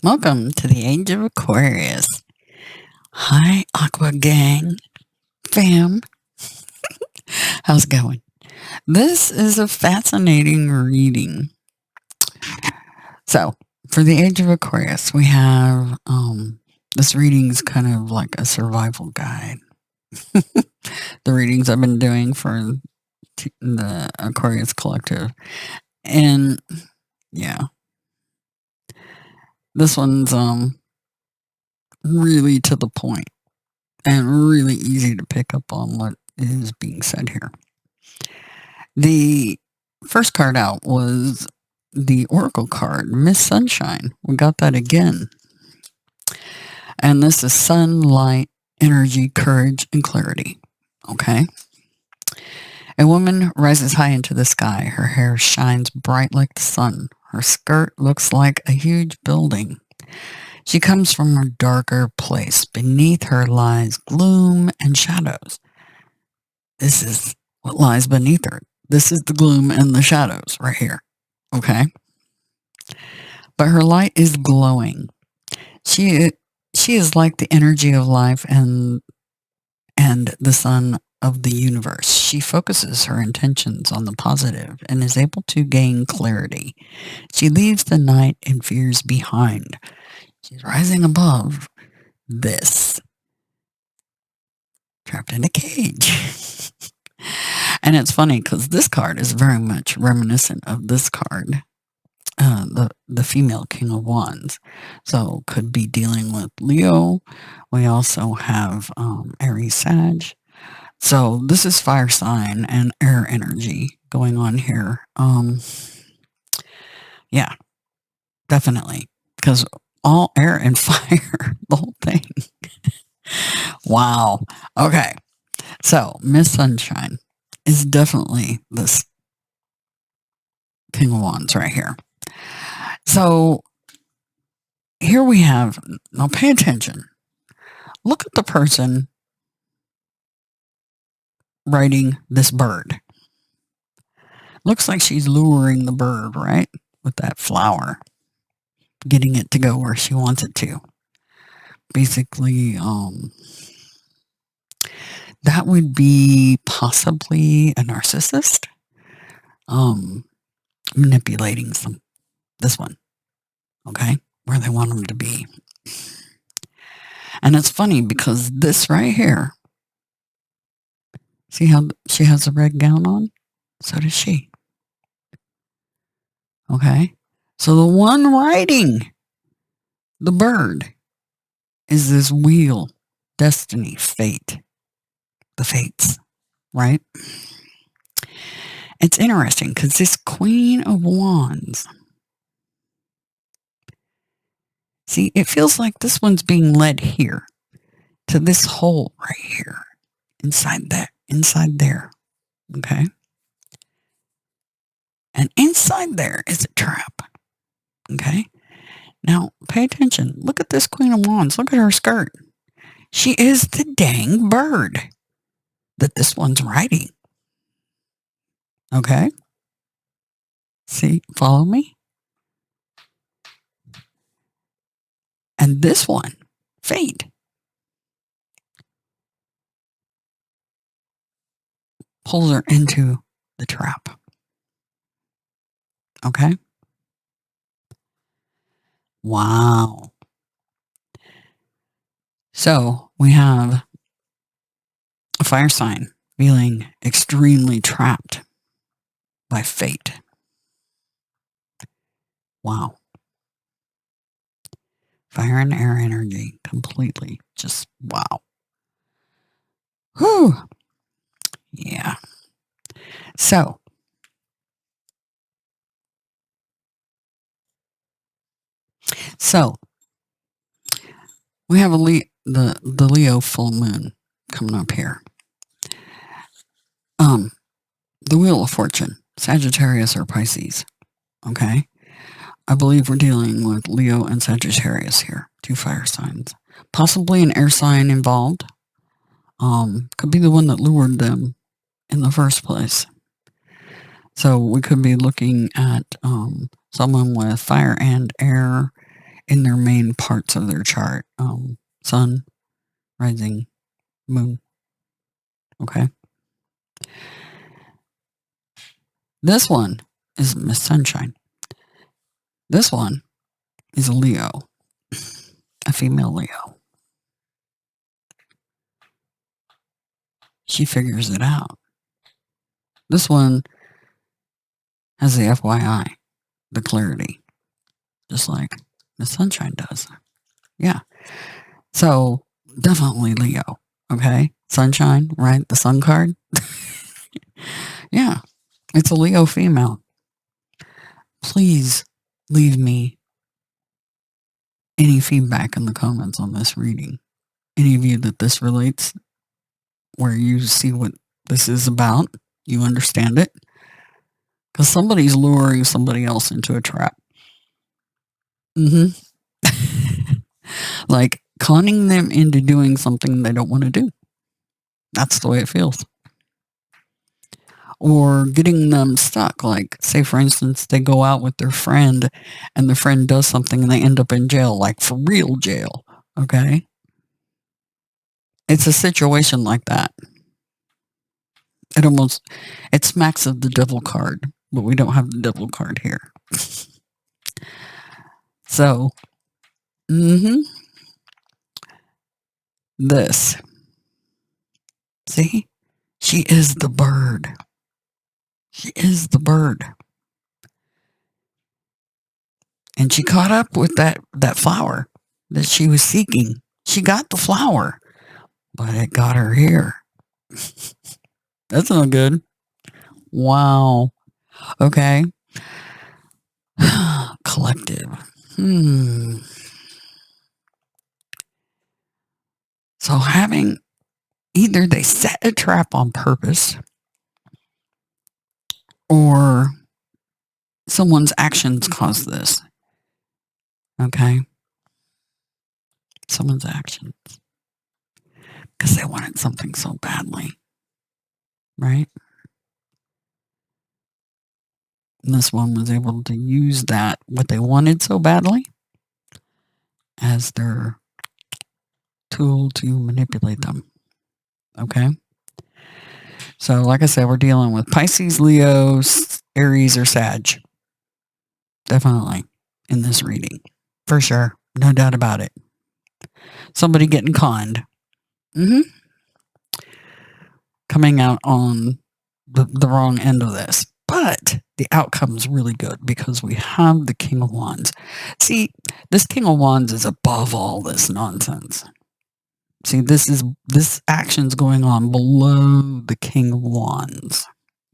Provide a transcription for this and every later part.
Welcome to the Age of Aquarius. Hi, Aqua Gang fam. How's it going? This is a fascinating reading. So, for the Age of Aquarius, we have this reading's kind of like a survival guide. The readings I've been doing for the Aquarius Collective. And yeah, this one's really to the point and really easy to pick up on what is being said here. The first card out was the Oracle card, Miss Sunshine. We got that again. And this is sun, light, energy, courage, and clarity. Okay. A woman rises high into the sky. Her hair shines bright like the sun. Her skirt looks like a huge building. She comes from a darker place. Beneath her lies gloom and shadows. This is what lies beneath her. This is the gloom and the shadows right here. Okay. But her light is glowing. She is like the energy of life and the sun of the universe. She focuses her intentions on the positive and is able to gain clarity. She leaves the night and fears behind. She's rising above this. Trapped in a cage. And it's funny because this card is very much reminiscent of this card. The female King of Wands. So could be dealing with Leo. We also have Aries Sag. So this is fire sign and air energy going on here. Yeah, definitely. Because all air and fire, the whole thing. Wow. Okay. So Miss Sunshine is definitely this King of Wands right here. So here we have, now pay attention. Look at the person riding this bird. Looks like she's luring the bird, right? With that flower, getting it to go where she wants it to. Basically, that would be possibly a narcissist manipulating this one, okay, where they want them to be. And it's funny because this right here, see how she has a red gown on? So does she. Okay. So the one riding the bird is this wheel, destiny, fate, the fates, right? It's interesting because this Queen of Wands, see, it feels like this one's being led here to this hole right here, inside there, okay? And inside there is a trap, okay? Now, pay attention. Look at this Queen of Wands. Look at her skirt. She is the dang bird that this one's riding. Okay? See, follow me? And this one, fate, pulls her into the trap. Okay? Wow. So we have a fire sign feeling extremely trapped by fate. Wow. Fire and air energy completely. Just wow. Whew. Yeah. So we have the Leo full moon coming up here. The Wheel of Fortune, Sagittarius or Pisces. Okay. I believe we're dealing with Leo and Sagittarius here, two fire signs. Possibly an air sign involved. Could be the one that lured them in the first place. So we could be looking at someone with fire and air in their main parts of their chart. Sun, rising, moon. Okay. This one is Miss Sunshine. This one is a Leo, a female Leo. She figures it out. This one has the FYI, the clarity, just like the Sunshine does. Yeah. So definitely Leo. Okay. Sunshine, right? The sun card. Yeah. It's a Leo female. Please leave me any feedback in the comments on this reading. Any of you that this relates, where you see what this is about, you understand it. Because somebody's luring somebody else into a trap. Like conning them into doing something they don't want to do. That's the way it feels. Or getting them stuck. Like, say, for instance, they go out with their friend and the friend does something and they end up in jail, like for real jail. Okay. It's a situation like that. It smacks of the devil card, but we don't have the devil card here. So, this. See? She is the bird. She is the bird. And she caught up with that flower that she was seeking. She got the flower, but it got her here. That's not good. Wow. Okay. Collective. So having either they set a trap on purpose or someone's actions caused this. Okay. Someone's actions. Because they wanted something so badly. Right? And this one was able to use that, what they wanted so badly, as their tool to manipulate them. Okay? So, like I said, we're dealing with Pisces, Leo, Aries, or Sag. Definitely in this reading. For sure. No doubt about it. Somebody getting conned. Coming out on the wrong end of this. But the outcome's really good because we have the King of Wands. See, this King of Wands is above all this nonsense. See, this action's going on below the King of Wands.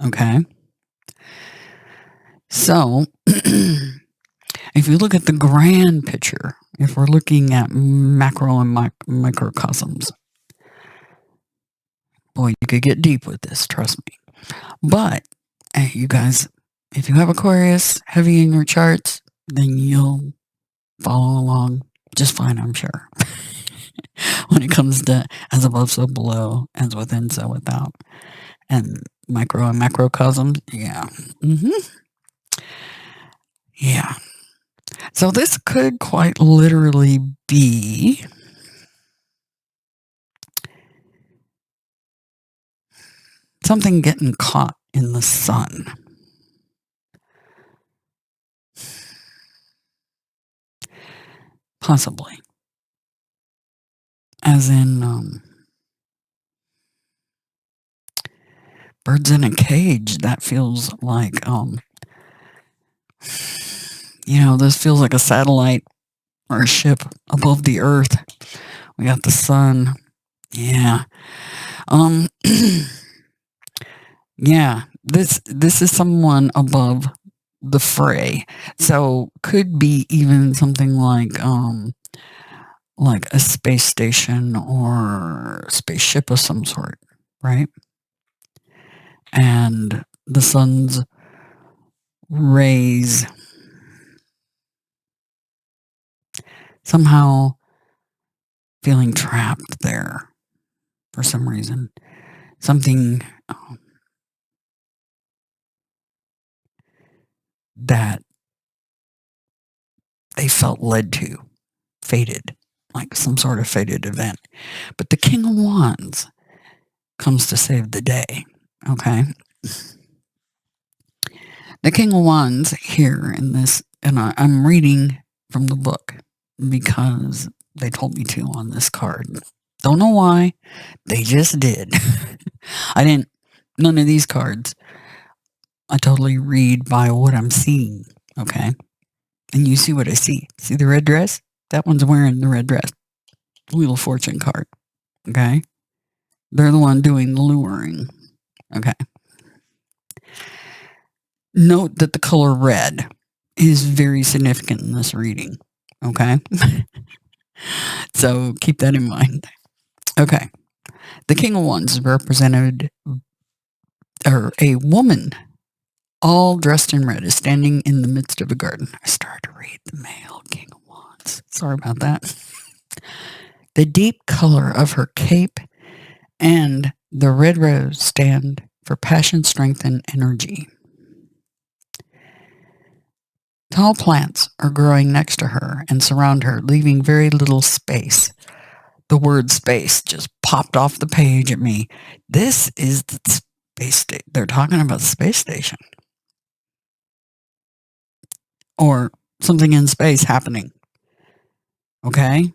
Okay? So, if you look at the grand picture, if we're looking at macro and microcosms, boy, you could get deep with this, trust me. But, hey, you guys, if you have Aquarius heavy in your charts, then you'll follow along just fine, I'm sure. When it comes to as above, so below, as within, so without, and micro and macrocosms, yeah. Yeah. So this could quite literally be something getting caught in the sun. Possibly. As in, birds in a cage. That feels like, this feels like a satellite or a ship above the earth. We got the sun. Yeah. Yeah. This is someone above the fray. So could be even something like a space station or spaceship of some sort, right? And the sun's rays somehow feeling trapped there for some reason. Something that they felt led to, fated, like some sort of fated event. But the King of Wands comes to save the day, okay? The King of Wands here in this, and I'm reading from the book because they told me to on this card. Don't know why, they just did. I didn't, none of these cards, I totally read by what I'm seeing, okay? And you see what I see. See the red dress? That one's wearing the red dress. Wheel of Fortune card, okay? They're the one doing the luring, okay? Note that the color red is very significant in this reading, okay? So keep that in mind. Okay. The King of Wands is represented, or a woman all dressed in red is standing in the midst of a garden. I started to read the male King of Wands. Sorry about that. The deep color of her cape and the red rose stand for passion, strength, and energy. Tall plants are growing next to her and surround her, leaving very little space. The word space just popped off the page at me. This is the space station. They're talking about the space station. Or something in space happening. Okay?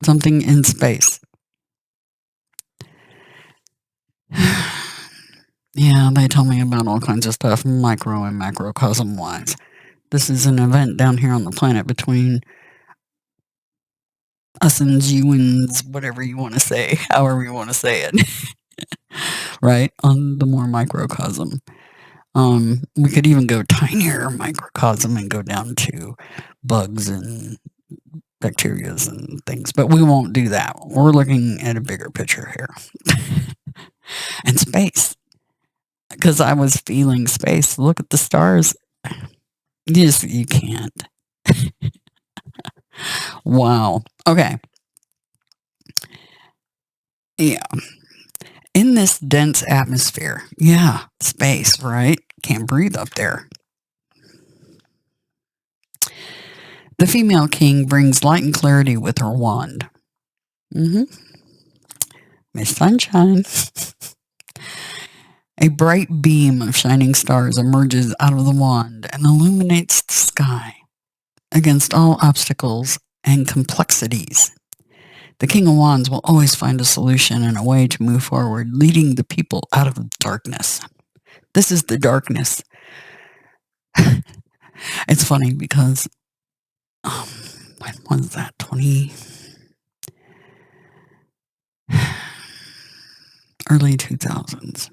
Something in space. Yeah, they tell me about all kinds of stuff, micro and macrocosm wise. This is an event down here on the planet between us and humans, whatever you want to say, however you want to say it. Right? On the more microcosm. We could even go tinier microcosm and go down to bugs and bacterias and things, but we won't do that. We're looking at a bigger picture here. And space. Because I was feeling space. Look at the stars. You can't. Wow. Okay. Yeah. In this dense atmosphere. Yeah. Space, right? Can't breathe up there. The female king brings light and clarity with her wand. Miss Sunshine. A bright beam of shining stars emerges out of the wand and illuminates the sky against all obstacles and complexities. The King of Wands will always find a solution and a way to move forward, leading the people out of darkness. This is the darkness. It's funny because, when was that? Early 2000s.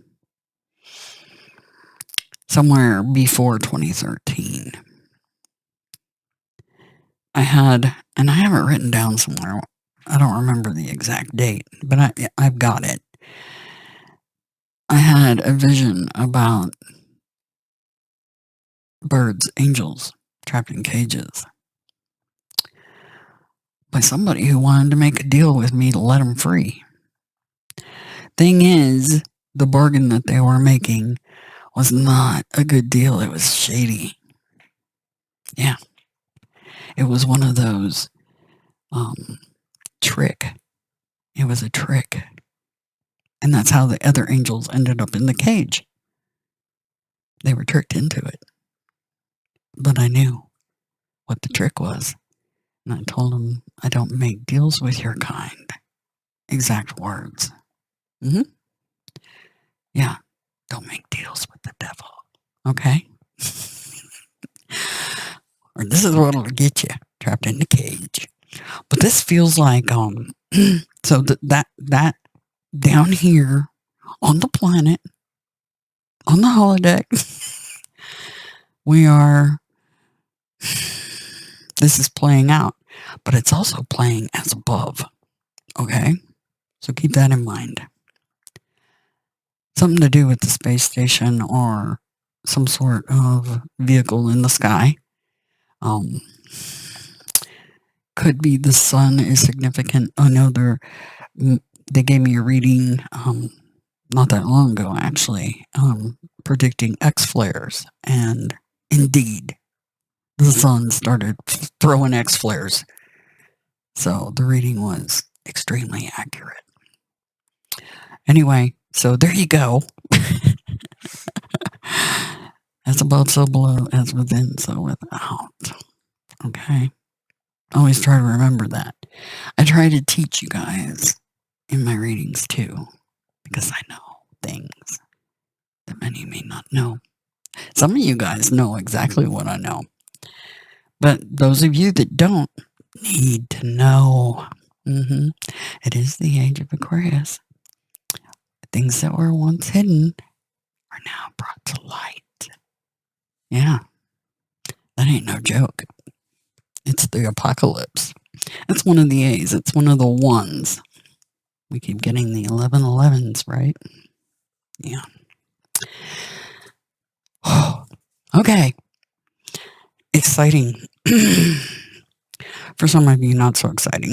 Somewhere before 2013. I had, and I have it written down somewhere. I don't remember the exact date, but I've got it. I had a vision about birds, angels, trapped in cages by somebody who wanted to make a deal with me to let them free. Thing is, the bargain that they were making was not a good deal. It was shady. Yeah. It was one of those trick. It was a trick. And that's how the other angels ended up in the cage. They were tricked into it. But I knew what the trick was. And I told them, I don't make deals with your kind. Exact words. Yeah. Don't make deals with the devil. Okay? Or this is what'll get you. Trapped in the cage. But this feels like, so that down here on the planet, on the holodeck, this is playing out, but it's also playing as above. Okay? So keep that in mind. Something to do with the space station or some sort of vehicle in the sky. Could be the sun is significant. I know they gave me a reading not that long ago, actually, predicting X flares, and indeed, the sun started throwing X flares. So the reading was extremely accurate. Anyway, so there you go. As above, so below, as within, so without. Okay. Always try to remember that. I try to teach you guys in my readings too, because I know things that many may not know. Some of you guys know exactly what I know, but those of you that don't need to know. It is the age of Aquarius. Things that were once hidden are now brought to light. Yeah, that ain't no joke. It's the apocalypse. It's one of the A's. It's one of the ones. We keep getting the 1111s, right? Yeah. Okay. Exciting. For some of you, not so exciting.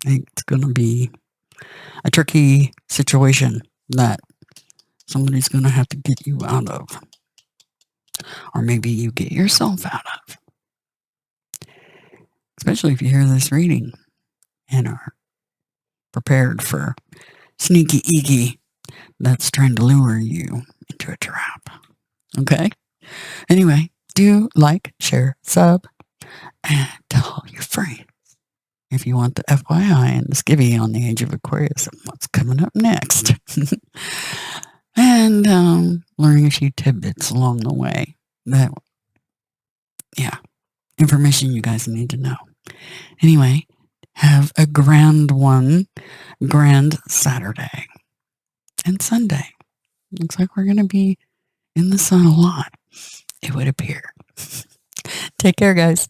It's going to be a tricky situation that somebody's going to have to get you out of. Or maybe you get yourself out of. Especially if you hear this reading and are prepared for sneaky eeky that's trying to lure you into a trap. Okay? Anyway, do like, share, sub, and tell all your friends. If you want the FYI and the skivvy on the age of Aquarius and what's coming up next. And learning a few tidbits along the way. That, yeah, information you guys need to know. Anyway, have a grand Saturday and Sunday. Looks like we're going to be in the sun a lot, it would appear. Take care, guys.